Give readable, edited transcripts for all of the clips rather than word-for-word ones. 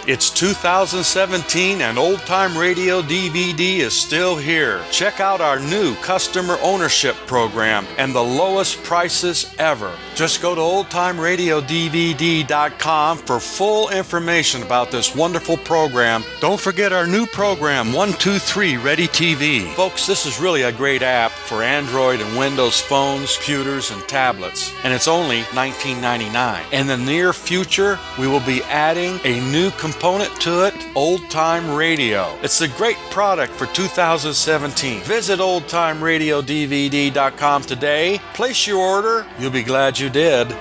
It's 2017 and Old Time Radio DVD is still here. Check out our new customer ownership program and the lowest prices ever. Just go to oldtimeradiodvd.com for full information about this wonderful program. Don't forget our new program, 123 Ready TV. Folks, this is really a great app for Android and Windows phones, computers, and tablets. And it's only $19.99. In the near future, we will be adding a new component to it, Old Time Radio. It's a great product for 2017. Visit oldtimeradiodvd.com today. Place your order. You'll be glad you did.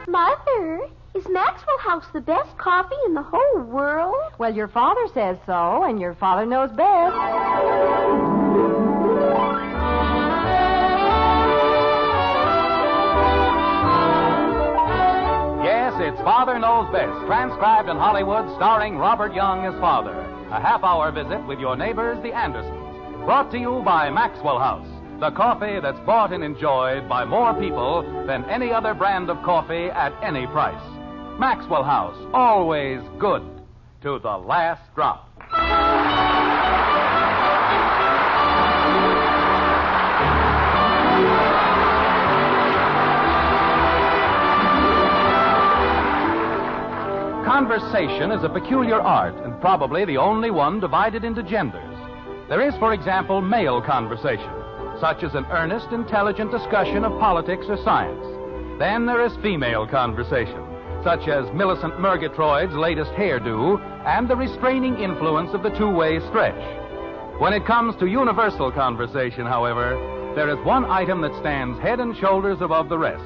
Mother, is Maxwell House the best coffee in the whole world? Well, your father says so, and your father knows best. It's Father Knows Best, transcribed in Hollywood, starring Robert Young as father. A half-hour visit with your neighbors, the Andersons. Brought to you by Maxwell House, the coffee that's bought and enjoyed by more people than any other brand of coffee at any price. Maxwell House, always good to the last drop. Conversation is a peculiar art, and probably the only one divided into genders. There is, for example, male conversation, such as an earnest, intelligent discussion of politics or science. Then there is female conversation, such as Millicent Murgatroyd's latest hairdo and the restraining influence of the two-way stretch. When it comes to universal conversation, however, there is one item that stands head and shoulders above the rest.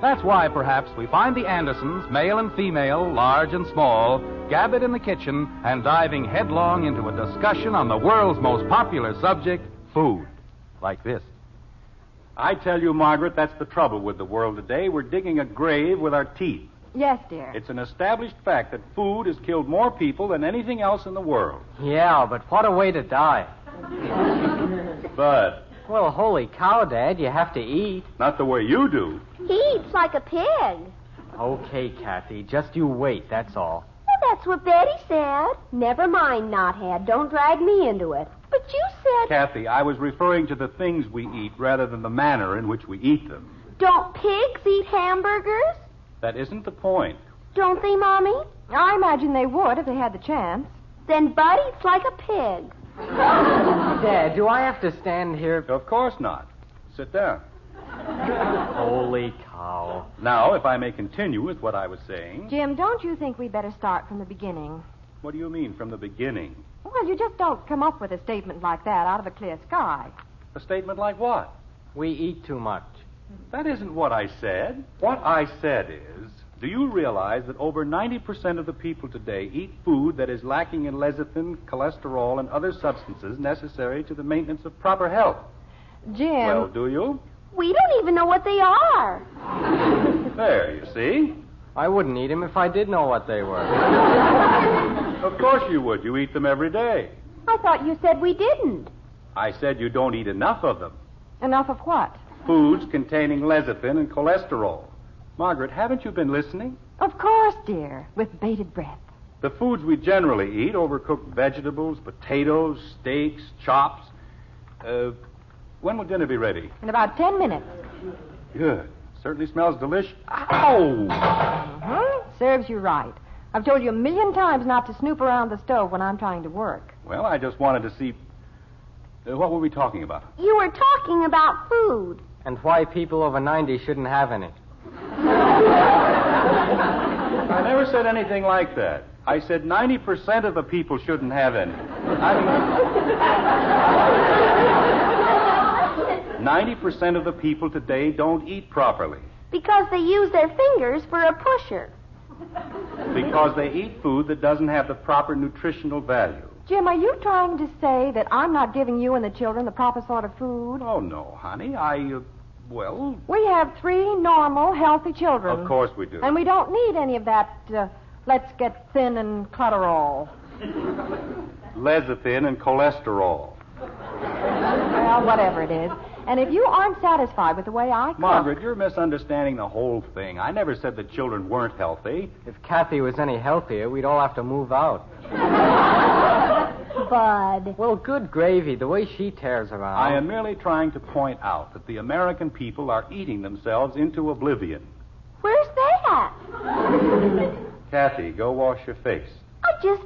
That's why, perhaps, we find the Andersons, male and female, large and small, gathered in the kitchen and diving headlong into a discussion on the world's most popular subject, food. Like this. I tell you, Margaret, that's the trouble with the world today. We're digging a grave with our teeth. Yes, dear. It's an established fact that food has killed more people than anything else in the world. Yeah, but what a way to die. But... Well, holy cow, Dad, you have to eat. Not the way you do. He eats like a pig. Okay, Kathy, just you wait, that's all. Well, that's what Betty said. Never mind, Knothead. Don't drag me into it. But you said... Kathy, I was referring to the things we eat rather than the manner in which we eat them. Don't pigs eat hamburgers? That isn't the point. Don't they, Mommy? I imagine they would if they had the chance. Then Bud eats like a pig. Dad, do I have to stand here? Of course not. Sit down. Holy cow. Now, if I may continue with what I was saying... Jim, don't you think we'd better start from the beginning? What do you mean, from the beginning? Well, you just don't come up with a statement like that out of a clear sky. A statement like what? We eat too much. That isn't what I said. What I said is, do you realize that over 90% of the people today eat food that is lacking in lecithin, cholesterol, and other substances necessary to the maintenance of proper health? Jim... Well, do you? We don't even know what they are. There, you see. I wouldn't eat them if I did know what they were. Of course you would. You eat them every day. I thought you said we didn't. I said you don't eat enough of them. Enough of what? Foods containing lecithin and cholesterol. Margaret, haven't you been listening? Of course, dear, with bated breath. The foods we generally eat, overcooked vegetables, potatoes, steaks, chops. When will dinner be ready? In about 10 minutes. Good. Certainly smells delicious. Ow! Serves you right. I've told you a million times not to snoop around the stove when I'm trying to work. Well, I just wanted to see... what were we talking about? You were talking about food. And why people over 90 shouldn't have any. I never said anything like that. I said 90% of the people shouldn't have any. 90% of the people today don't eat properly. Because they use their fingers for a pusher. Because they eat food that doesn't have the proper nutritional value. Jim, are you trying to say that I'm not giving you and the children the proper sort of food? Oh, no, honey. Well... We have 3 normal, healthy children. Of course we do. And we don't need any of that, let's get thin and clutterall. Lecithin and cholesterol. Well, whatever it is. And if you aren't satisfied with the way I cook... Margaret, you're misunderstanding the whole thing. I never said that children weren't healthy. If Kathy was any healthier, we'd all have to move out. Bud. Well, good gravy, the way she tears around. I am merely trying to point out that the American people are eating themselves into oblivion. Where's that? Kathy, go wash your face. I just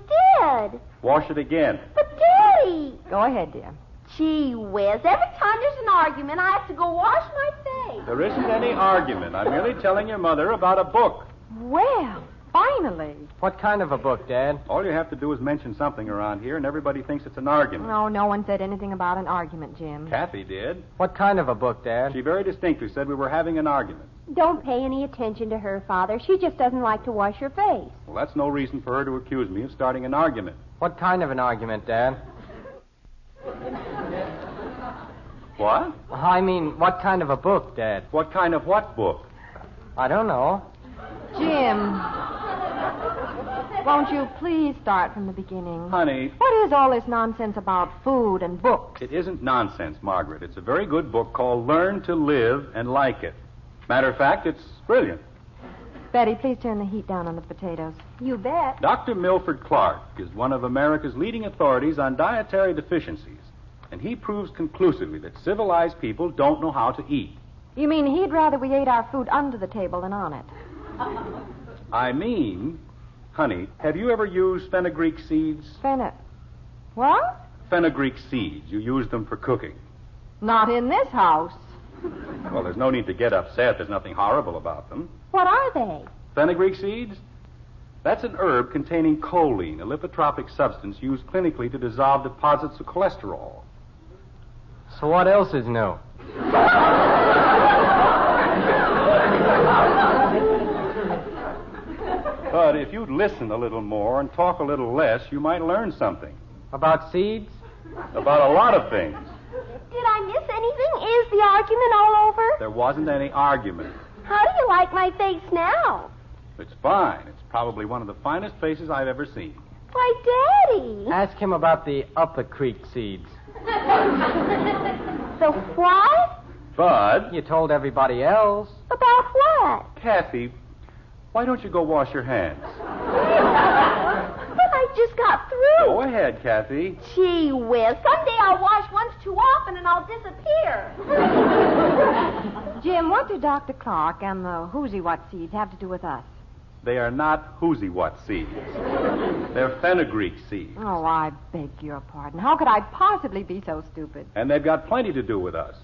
did. Wash it again. But, Daddy. Go ahead, dear. Gee whiz, every time there's an argument, I have to go wash my face. There isn't any argument. I'm merely telling your mother about a book. Well, finally. What kind of a book, Dad? All you have to do is mention something around here, and everybody thinks it's an argument. No one said anything about an argument, Jim. Kathy did. What kind of a book, Dad? She very distinctly said we were having an argument. Don't pay any attention to her, Father. She just doesn't like to wash her face. Well, that's no reason for her to accuse me of starting an argument. What kind of an argument, Dad? What? I mean, what kind of a book, Dad? What kind of what book? I don't know. Jim, won't you please start from the beginning? Honey, What is all this nonsense about food and books? it isn't nonsense, Margaret. It's a very good book called Learn to Live and Like It. Matter of fact, it's brilliant. Betty, please turn the heat down on the potatoes. You bet. Dr. Milford Clark is one of America's leading authorities on dietary deficiencies, and he proves conclusively that civilized people don't know how to eat. You mean he'd rather we ate our food under the table than on it? I mean, honey, have you ever used fenugreek seeds? What? Fenugreek seeds. You use them for cooking. Not in this house. Well, there's no need to get upset. There's nothing horrible about them. What are they? Fenugreek seeds? That's an herb containing choline, a lipotropic substance used clinically to dissolve deposits of cholesterol. So what else is new? But if you'd listen a little more and talk a little less, you might learn something. About seeds? About a lot of things. Did I miss anything? Is the argument all over? There wasn't any argument. How do you like my face now? It's fine. It's probably one of the finest faces I've ever seen. Why, Daddy. Ask him about the Upper Creek seeds. The what? Bud, You told everybody else. About what? Kathy, why don't you go wash your hands? But I just got through. Go ahead, Kathy. Gee whiz. Someday I'll wash once too often and I'll disappear. Jim, what do Dr. Clark and the whoozy what seeds have to do with us? They are not whoozy-what seeds. They're fenugreek seeds. Oh, I beg your pardon. How could I possibly be so stupid? And they've got plenty to do with us.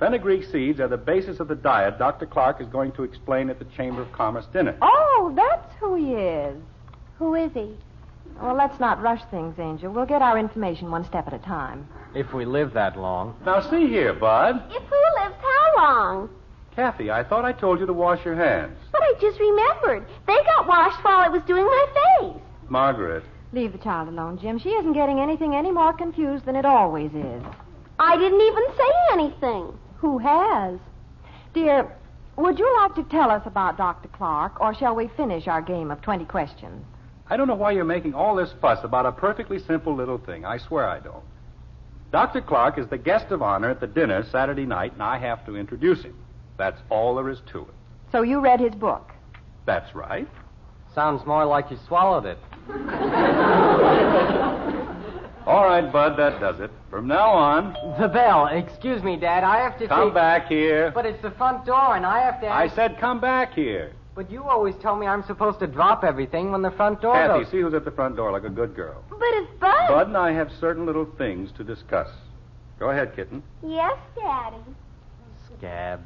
Fenugreek seeds are the basis of the diet Dr. Clark is going to explain at the Chamber of Commerce dinner. Oh, that's who he is. Who is he? Well, let's not rush things, Angel. We'll get our information one step at a time. If we live that long. Now, see here, Bud. If who lives how long? Kathy, I thought I told you to wash your hands. But I just remembered. They got washed while I was doing my face. Margaret. Leave the child alone, Jim. She isn't getting anything any more confused than it always is. I didn't even say anything. Who has? Dear, would you like to tell us about Dr. Clark, or shall we finish our game of 20 questions? I don't know why you're making all this fuss about a perfectly simple little thing. I swear I don't. Dr. Clark is the guest of honor at the dinner Saturday night, and I have to introduce him. That's all there is to it. So you read his book? That's right. Sounds more like you swallowed it. All right, Bud, that does it. From now on, The bell. Excuse me, Dad. I have to come take... back here. But it's the front door, and I have to... I said come back here. But you always tell me I'm supposed to drop everything when the front door Kathy, goes... see who's at the front door like a good girl. But it's Bud. Bud and I have certain little things to discuss. Go ahead, kitten. Yes, Daddy. Scab.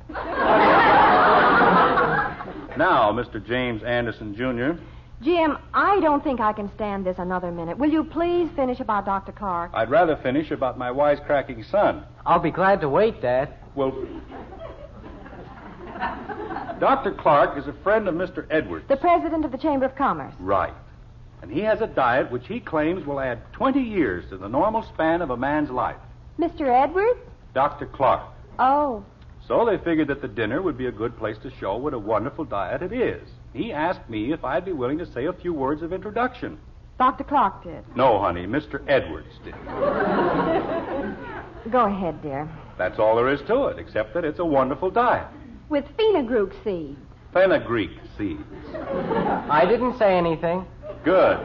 Now, Mr. James Anderson, Jr., Jim, I don't think I can stand this another minute. Will you please finish about Dr. Clark? I'd rather finish about my wisecracking son. I'll be glad to wait, Dad. Well, Dr. Clark is a friend of Mr. Edwards. The president of the Chamber of Commerce. Right. And he has a diet which he claims will add 20 years to the normal span of a man's life. Mr. Edwards? Dr. Clark. Oh. So they figured that the dinner would be a good place to show what a wonderful diet it is. He asked me if I'd be willing to say a few words of introduction. Dr. Clark did. No, honey, Mr. Edwards did. Go ahead, dear. That's all there is to it, except that it's a wonderful diet. With fenugreek seed. Fenugreek seeds. I didn't say anything. Good.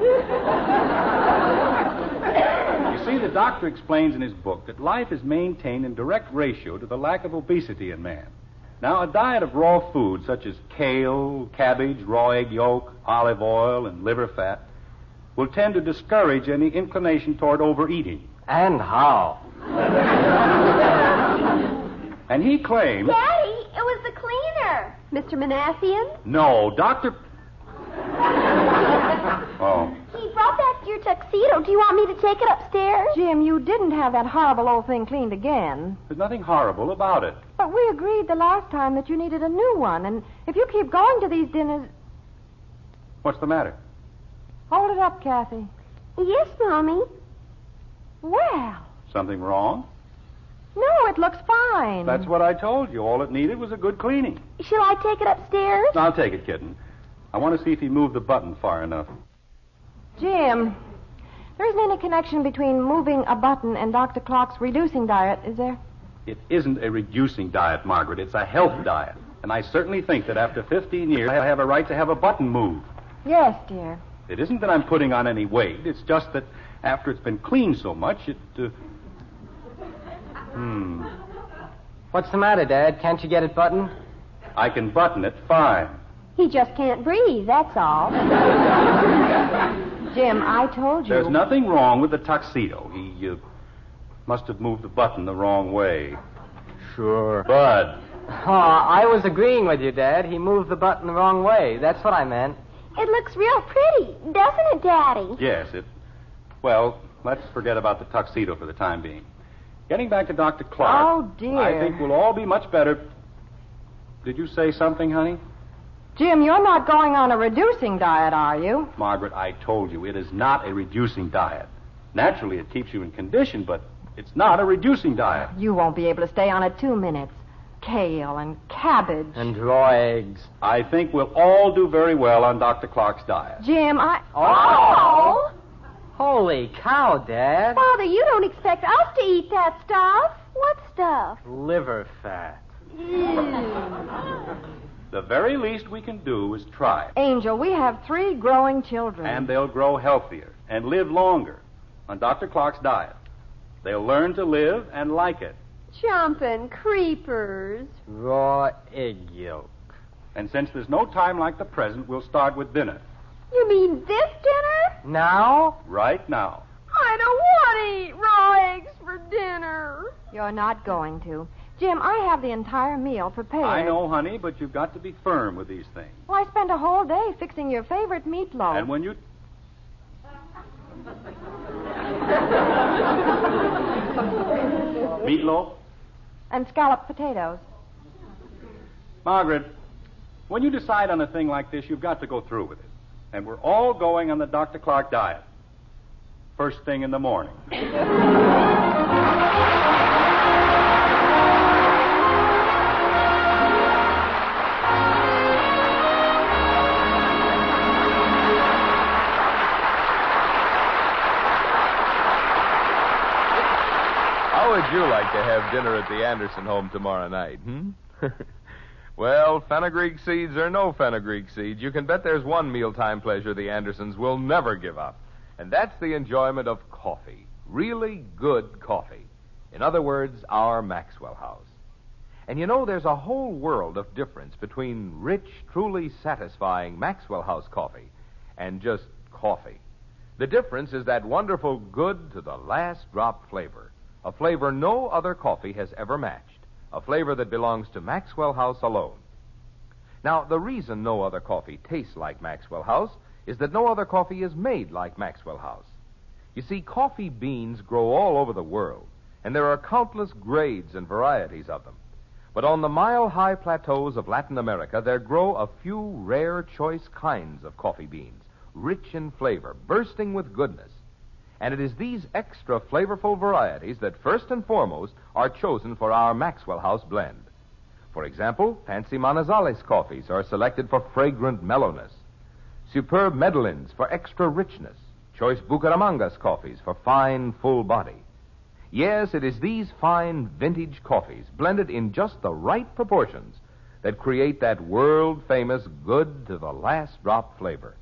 You see, the doctor explains in his book that life is maintained in direct ratio to the lack of obesity in man. Now, a diet of raw food such as kale, cabbage, raw egg yolk, olive oil, and liver fat will tend to discourage any inclination toward overeating. And how? And he claims... Daddy, it was the cleaner. Mr. Manassian? No, Dr. Oh. He brought back your tuxedo. Do you want me to take it upstairs? Jim, you didn't have that horrible old thing cleaned again. There's nothing horrible about it. But we agreed the last time that you needed a new one, and if you keep going to these dinners... What's the matter? Hold it up, Kathy. Yes, Mommy. Well, Something wrong? no, it looks fine. That's what I told you. All it needed was a good cleaning. Shall I take it upstairs? I'll take it, kitten. I want to see if he moved the button far enough. Jim, there isn't any connection between moving a button and Dr. Clark's reducing diet, is there? It isn't a reducing diet, Margaret. It's a health diet. And I certainly think that after 15 years, I have a right to have a button moved. Yes, dear. It isn't that I'm putting on any weight. It's just that after it's been cleaned so much, it... What's the matter, Dad? Can't you get it buttoned? I can button it fine. He just can't breathe, that's all. Jim, I told you. There's nothing wrong with the tuxedo. He must have moved the button the wrong way. Sure. Bud. Oh, I was agreeing with you, Dad. He moved the button the wrong way. That's what I meant. It looks real pretty, doesn't it, Daddy? Yes, Well, let's forget about the tuxedo for the time being. Getting back to Dr. Clark. Oh, dear. I think we'll all be much better. Did you say something, honey? Jim, you're not going on a reducing diet, are you? Margaret, I told you, it is not a reducing diet. Naturally, it keeps you in condition, but it's not a reducing diet. You won't be able to stay on it 2 minutes. Kale and cabbage. And raw eggs. I think we'll all do very well on Dr. Clark's diet. Jim, Oh! Holy cow, Dad. Father, you don't expect us to eat that stuff. What stuff? Liver fat. The very least we can do is try. Angel, we have 3 growing children. And they'll grow healthier and live longer on Dr. Clark's diet. They'll learn to live and like it. Jumping creepers. Raw egg yolk. And since there's no time like the present, we'll start with dinner. You mean this dinner? Now? Right now. I don't want to eat raw eggs for dinner. You're not going to. Jim, I have the entire meal prepared. I know, honey, but you've got to be firm with these things. Well, I spent a whole day fixing your favorite meatloaf. And when you... Meatloaf? And scalloped potatoes. Margaret, when you decide on a thing like this, you've got to go through with it. And we're all going on the Dr. Clark diet. First thing in the morning. How would you like to have dinner at the Anderson home tomorrow night, Well, fenugreek seeds or no fenugreek seeds, you can bet there's one mealtime pleasure the Andersons will never give up. And that's the enjoyment of coffee. Really good coffee. In other words, our Maxwell House. And you know, there's a whole world of difference between rich, truly satisfying Maxwell House coffee and just coffee. The difference is that wonderful good to the last drop flavor. A flavor no other coffee has ever matched. A flavor that belongs to Maxwell House alone. Now, the reason no other coffee tastes like Maxwell House is that no other coffee is made like Maxwell House. You see, coffee beans grow all over the world, and there are countless grades and varieties of them. But on the mile-high plateaus of Latin America, there grow a few rare, choice kinds of coffee beans, rich in flavor, bursting with goodness. And it is these extra flavorful varieties that first and foremost are chosen for our Maxwell House blend. For example, fancy Manizales coffees are selected for fragrant mellowness, superb Medellins for extra richness, choice Bucaramangas coffees for fine, full body. Yes, it is these fine vintage coffees, blended in just the right proportions, that create that world-famous good-to-the-last-drop flavor.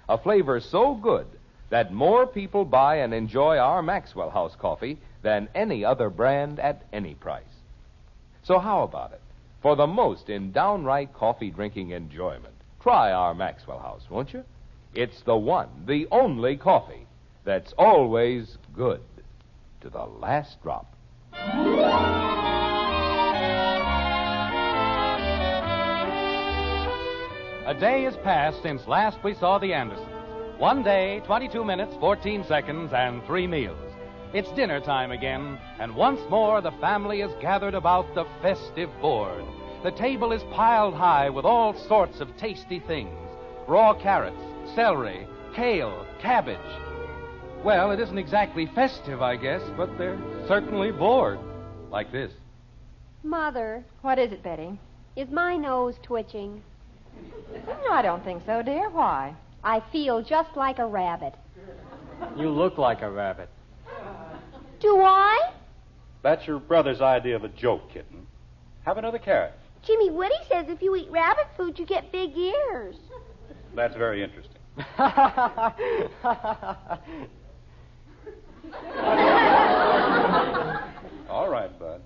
A flavor so good that more people buy and enjoy our Maxwell House coffee than any other brand at any price. So how about it? For the most in downright coffee-drinking enjoyment, try our Maxwell House, won't you? It's the one, the only coffee that's always good to the last drop. A day has passed since last we saw the Andersons. 1 day, 22 minutes, 14 seconds, and 3 meals. It's dinner time again, and once more the family is gathered about the festive board. The table is piled high with all sorts of tasty things. Raw carrots, celery, kale, cabbage. Well, it isn't exactly festive, I guess, but they're certainly bored. Like this. Mother, What is it, Betty? is my nose twitching? No, I don't think so, dear. Why? I feel just like a rabbit. You look like a rabbit. Do I? That's your brother's idea of a joke, kitten. Have another carrot. Jimmy Woody says if you eat rabbit food, you get big ears. That's very interesting. All right, Bud.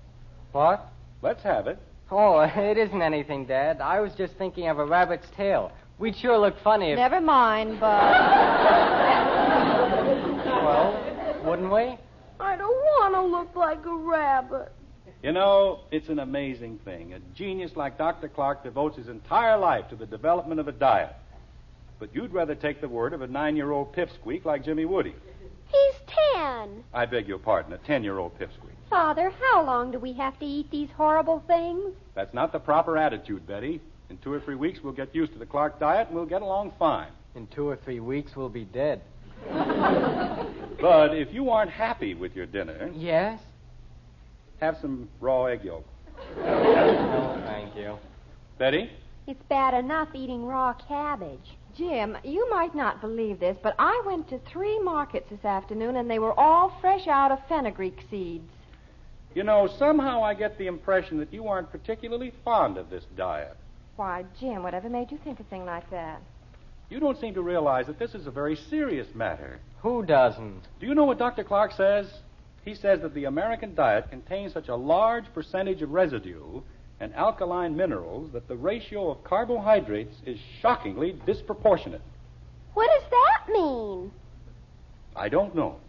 What? Let's have it. Oh, it isn't anything, Dad. I was just thinking of a rabbit's tail. We'd sure look funny if... Never mind, Bud. Well, wouldn't we? I don't want to look like a rabbit. You know, it's an amazing thing. A genius like Dr. Clark devotes his entire life to the development of a diet. But you'd rather take the word of a 9-year-old pipsqueak like Jimmy Woody. He's 10. I beg your pardon, a 10-year-old pipsqueak. Father, how long do we have to eat these horrible things? That's not the proper attitude, Betty. In 2 or 3 weeks, we'll get used to the Clark diet, and we'll get along fine. In 2 or 3 weeks, we'll be dead. But if you aren't happy with your dinner, Yes? have some raw egg yolk. No, thank you. Betty? It's bad enough eating raw cabbage. Jim, you might not believe this, but I went to 3 markets this afternoon, and they were all fresh out of fenugreek seeds. You know, somehow I get the impression that you aren't particularly fond of this diet. Why, Jim, whatever made you think a thing like that? You don't seem to realize that this is a very serious matter. Who doesn't? Do you know what Dr. Clark says? He says that the American diet contains such a large percentage of residue and alkaline minerals that the ratio of carbohydrates is shockingly disproportionate. What does that mean? I don't know.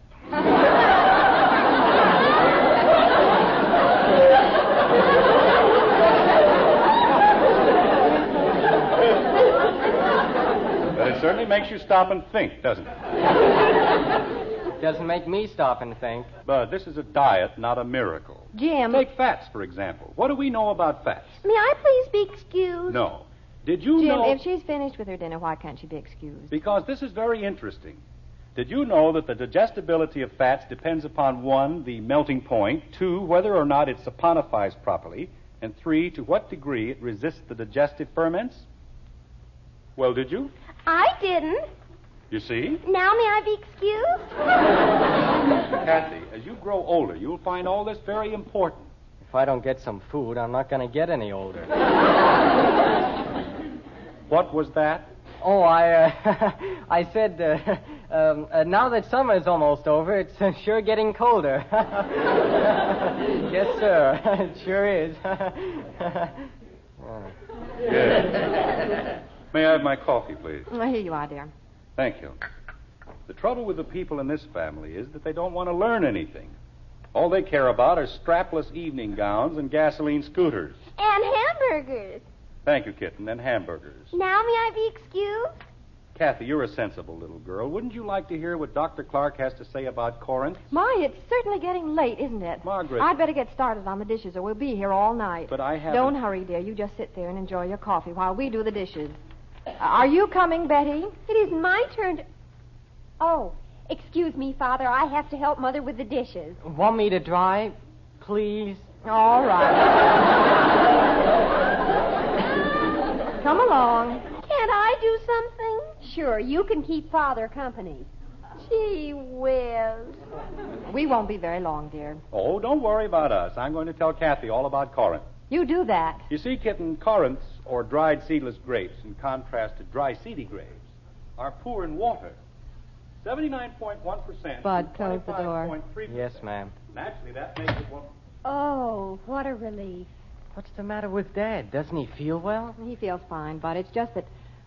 But it certainly makes you stop and think, doesn't it? Doesn't make me stop and think. But this is a diet, not a miracle. Jim. Take fats, for example. What do we know about fats? May I please be excused? No. Did you Jim, know... if she's finished with her dinner, why can't she be excused? Because this is very interesting. Did you know that the digestibility of fats depends upon 1, the melting point, 2, whether or not it saponifies properly, and 3, to what degree it resists the digestive ferments? Well, did you? I didn't. You see? Now may I be excused? Kathy, as you grow older, you'll find all this very important. If I don't get some food, I'm not going to get any older. What was that? Oh, I said, now that summer's almost over, it's sure getting colder. Yes, sir. It sure is. Yes. May I have my coffee, please? Well, here you are, dear. Thank you. The trouble with the people in this family is that they don't want to learn anything. All they care about are strapless evening gowns and gasoline scooters. And hamburgers. Thank you, kitten, and hamburgers. Now may I be excused? Kathy, you're a sensible little girl. Wouldn't you like to hear what Dr. Clark has to say about Corinth? My, it's certainly getting late, isn't it? Margaret. I'd better get started on the dishes, or we'll be here all night. But I haven't... Don't hurry, dear. You just sit there and enjoy your coffee while we do the dishes. Are you coming, Betty? It isn't my turn to... Oh, excuse me, Father. I have to help Mother with the dishes. Want me to drive? Please? All right. Come along. Can't I do something? Sure, you can keep Father company. Gee whiz. We won't be very long, dear. Oh, don't worry about us. I'm going to tell Kathy all about Corinth. You do that. You see, Kitten, Corinths, or dried seedless grapes, in contrast to dry seedy grapes, are poor in water. 79.1%. Bud, close the door. 25.3%. Yes, ma'am. Naturally, that makes it one. Oh, what a relief. What's the matter with Dad? Doesn't he feel well? He feels fine, but it's just that,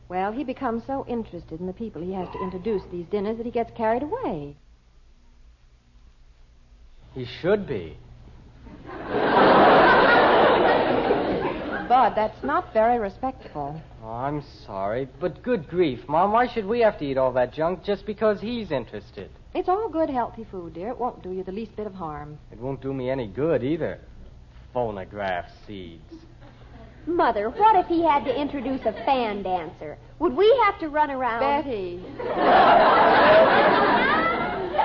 well, he becomes so interested in the people he has to introduce at these dinners that he gets carried away. He should be. Bud, that's not very respectable. Oh, I'm sorry, but good grief, Mom, why should we have to eat all that junk just because he's interested? It's all good, healthy food, dear. It won't do you the least bit of harm. It won't do me any good either. Phonograph seeds. Mother, what if he had to introduce a fan dancer? Would we have to run around? Betty.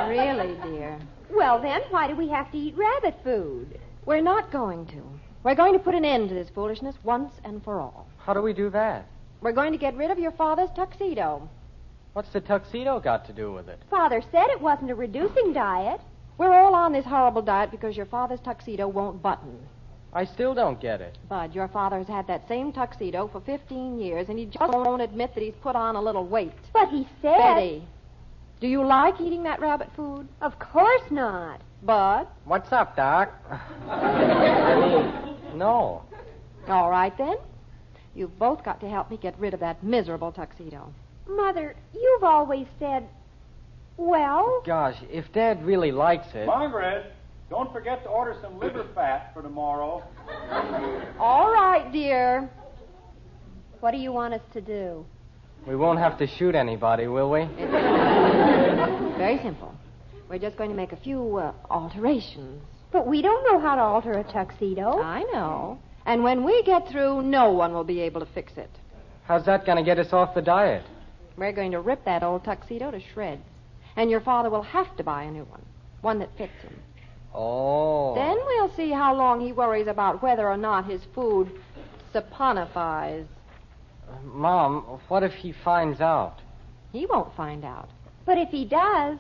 Really, dear. Well, then, why do we have to eat rabbit food? We're not going to. We're going to put an end to this foolishness once and for all. How do we do that? We're going to get rid of your father's tuxedo. What's the tuxedo got to do with it? Father said it wasn't a reducing diet. We're all on this horrible diet because your father's tuxedo won't button. I still don't get it. Bud, your father's had that same tuxedo for 15 years, and he just won't admit that he's put on a little weight. But he said... Betty, do you like eating that rabbit food? Of course not. Bud? What's up, Doc? I mean, no. All right, then. You've both got to help me get rid of that miserable tuxedo. Mother, you've always said... Well... Gosh, if Dad really likes it... Margaret, don't forget to order some liver fat for tomorrow. All right, dear. What do you want us to do? We won't have to shoot anybody, will we? Very simple. We're just going to make a few alterations. But we don't know how to alter a tuxedo. I know. And when we get through, no one will be able to fix it. How's that going to get us off the diet? We're going to rip that old tuxedo to shreds. And your father will have to buy a new one that fits him. Oh. Then we'll see how long he worries about whether or not his food saponifies. Mom, what if he finds out? He won't find out. But if he does...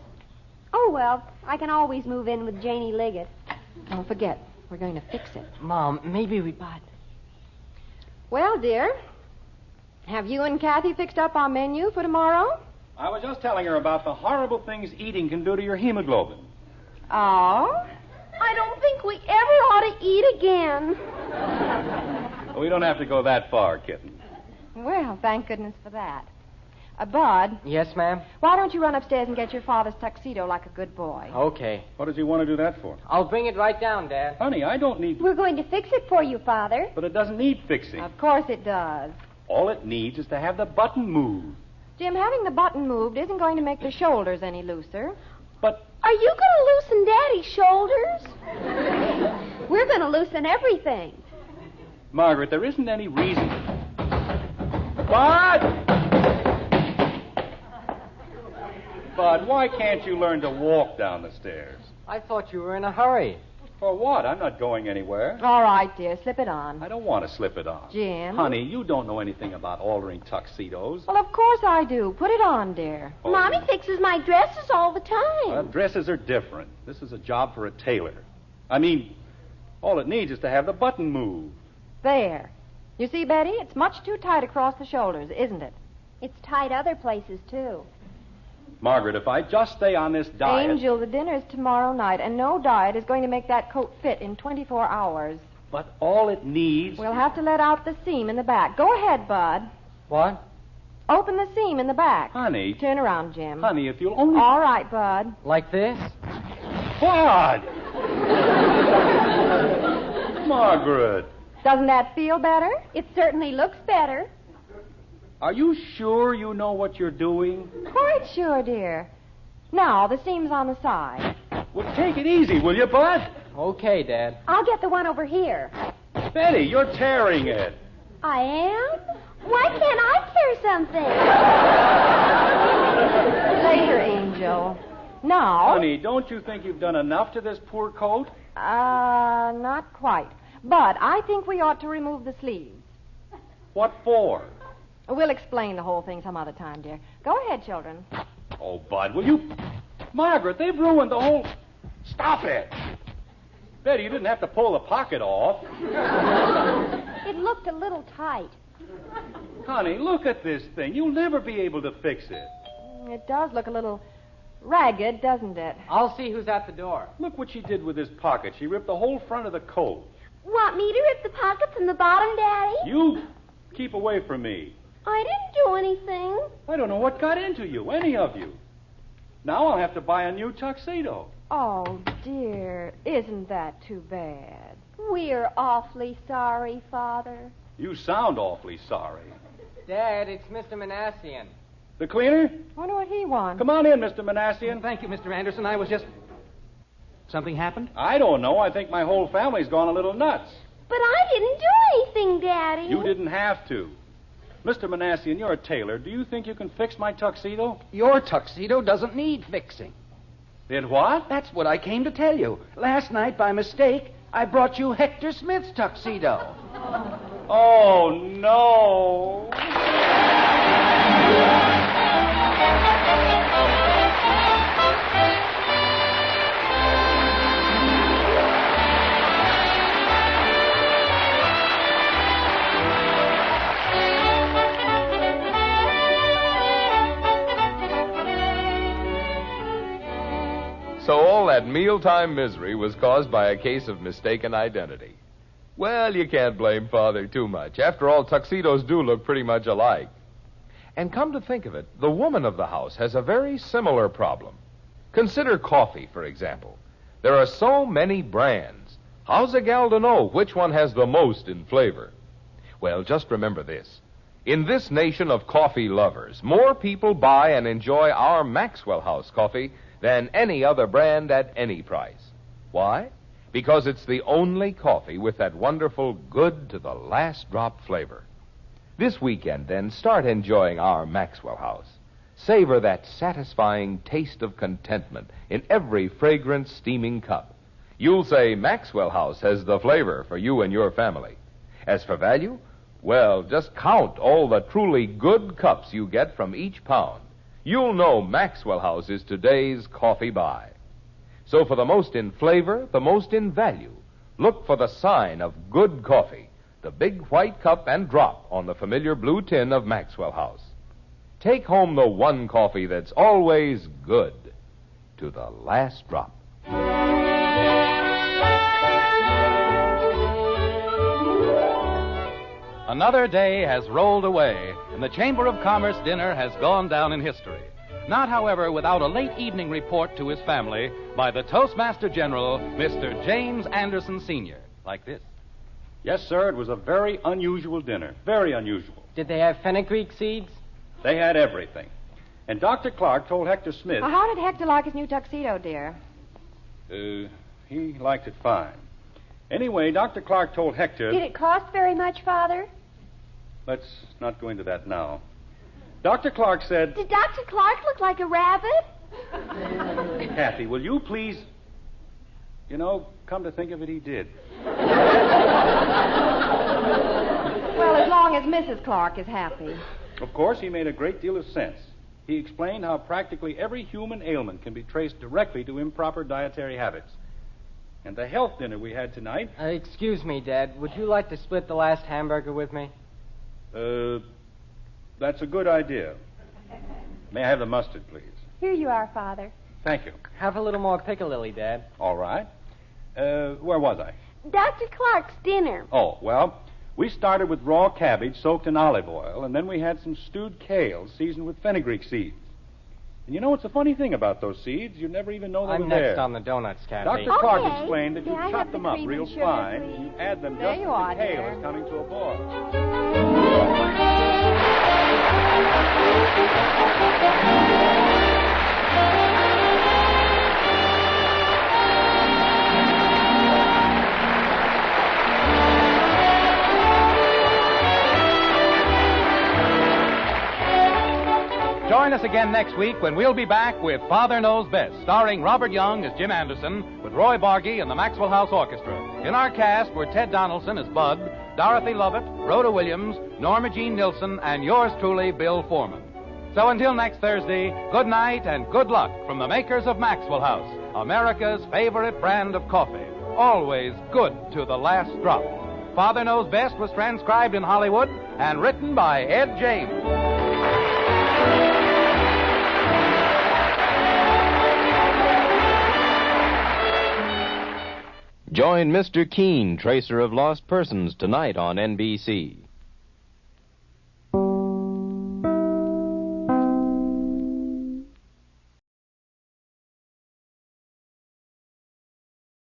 Oh, well, I can always move in with Janie Liggett. Don't forget, we're going to fix it. Mom, maybe we... Bud. Well, dear, have you and Kathy fixed up our menu for tomorrow? I was just telling her about the horrible things eating can do to your hemoglobin. Oh? I don't think we ever ought to eat again. We don't have to go that far, Kitten. Well, thank goodness for that. Bud, Yes, ma'am? why don't you run upstairs and get your father's tuxedo like a good boy? Okay. What does he want to do that for? I'll bring it right down, Dad. Honey, I don't need... We're going to fix it for you, Father. But it doesn't need fixing. Of course it does. All it needs is to have the button moved. Jim, having the button moved isn't going to make the shoulders any looser. But Are you going to loosen Daddy's shoulders? We're going to loosen everything. Margaret, there isn't any reason. Bud! Bud, why can't you learn to walk down the stairs? I thought you were in a hurry. For what? I'm not going anywhere. All right, dear, slip it on. I don't want to slip it on. Jim? Honey, you don't know anything about altering tuxedos. Well, of course I do. Put it on, dear. Oh. Mommy fixes my dresses all the time. Well, dresses are different. This is a job for a tailor. I mean, all it needs is to have the button moved. There. You see, Betty, it's much too tight across the shoulders, isn't it? It's tight other places, too. Margaret, if I just stay on this diet... Angel, the dinner's tomorrow night, and no diet is going to make that coat fit in 24 hours. But all it needs... We'll have to let out the seam in the back. Go ahead, Bud. What? Open the seam in the back. Honey... Turn around, Jim. Honey, if you'll only... All right, Bud. Like this? Bud! Margaret, Doesn't that feel better? It certainly looks better. are you sure you know what you're doing? Quite sure, dear. Now, the seam's on the side. Well, take it easy, will you, Bud? Okay, Dad. I'll get the one over here. Betty, you're tearing it. I am? Why can't I tear something? Later, Angel. Now... Honey, don't you think you've done enough to this poor coat? Not quite. But I think we ought to remove the sleeves. What for? We'll explain the whole thing some other time, dear. Go ahead, children. Oh, Bud, will you... Margaret, they've ruined the whole... Stop it! Betty, you didn't have to pull the pocket off. It looked a little tight. Honey, look at this thing. You'll never be able to fix it. It does look a little ragged, doesn't it? I'll see who's at the door. Look what she did with this pocket. She ripped the whole front of the coat. Want me to rip the pockets in the bottom, Daddy? You keep away from me. I didn't do anything. I don't know what got into you, any of you. Now I'll have to buy a new tuxedo. Oh, dear. Isn't that too bad? We're awfully sorry, Father. You sound awfully sorry. Dad, it's Mr. Manassian. The cleaner? Wonder what he wants. Come on in, Mr. Manassian. Thank you, Mr. Anderson. I was just... Something happened? I don't know. I think my whole family's gone a little nuts. But I didn't do anything, Daddy. You didn't have to. Mr. Manassian, you're a tailor. Do you think you can fix my tuxedo? Your tuxedo doesn't need fixing. Did what? That's what I came to tell you. Last night, by mistake, I brought you Hector Smith's tuxedo. Oh, no. So all that mealtime misery was caused by a case of mistaken identity. Well, you can't blame Father too much. After all, tuxedos do look pretty much alike. And come to think of it, the woman of the house has a very similar problem. Consider coffee, for example. There are so many brands. How's a gal to know which one has the most in flavor? Well, just remember this. In this nation of coffee lovers, more people buy and enjoy our Maxwell House coffee than any other brand at any price. Why? Because it's the only coffee with that wonderful good to the last drop flavor. This weekend, then, start enjoying our Maxwell House. Savor that satisfying taste of contentment in every fragrant, steaming cup. You'll say Maxwell House has the flavor for you and your family. As for value, well, just count all the truly good cups you get from each pound. You'll know Maxwell House is today's coffee buy. So for the most in flavor, the most in value, look for the sign of good coffee, the big white cup and drop on the familiar blue tin of Maxwell House. Take home the one coffee that's always good to the last drop. Another day has rolled away, and the Chamber of Commerce dinner has gone down in history. Not, however, without a late evening report to his family by the Toastmaster General, Mr. James Anderson, Sr., like this. Yes, sir, it was a very unusual dinner. Very unusual. Did they have fenugreek seeds? They had everything. And Dr. Clark told Hector Smith... Well, how did Hector like his new tuxedo, dear? He liked it fine. Anyway, Dr. Clark told Hector... Did it cost very much, Father? Let's not go into that now. Dr. Clark said... Did Dr. Clark look like a rabbit? Kathy, will you please... You know, come to think of it, he did. Well, as long as Mrs. Clark is happy. Of course, he made a great deal of sense. He explained how practically every human ailment can be traced directly to improper dietary habits. And the health dinner we had tonight... Excuse me, Dad. Would you like to split the last hamburger with me? That's a good idea. May I have the mustard, please? Here you are, Father. Thank you. Have a little more piccalilli, Dad. All right. Where was I? Dr. Clark's dinner. Oh, well, we started with raw cabbage soaked in olive oil, and then we had some stewed kale seasoned with fenugreek seeds. And you know what's the funny thing about those seeds? You'd never even know they I'm were next there. on the donuts, Kathy. Dr. Clark Okay. explained that you May I chop have the them up cream real and sugar, fine, please? and you add them There just you as are, the kale dear. is coming to a boil. Join us again next week when we'll be back with Father Knows Best, starring Robert Young as Jim Anderson, with Roy Bargy and the Maxwell House Orchestra. In our cast were Ted Donaldson as Bud, Dorothy Lovett, Rhoda Williams, Norma Jean Nilsson, and yours truly, Bill Foreman. So until next Thursday, good night and good luck from the makers of Maxwell House, America's favorite brand of coffee. Always good to the last drop. Father Knows Best was transcribed in Hollywood and written by Ed James. Join Mr. Keene, Tracer of Lost Persons, tonight on NBC.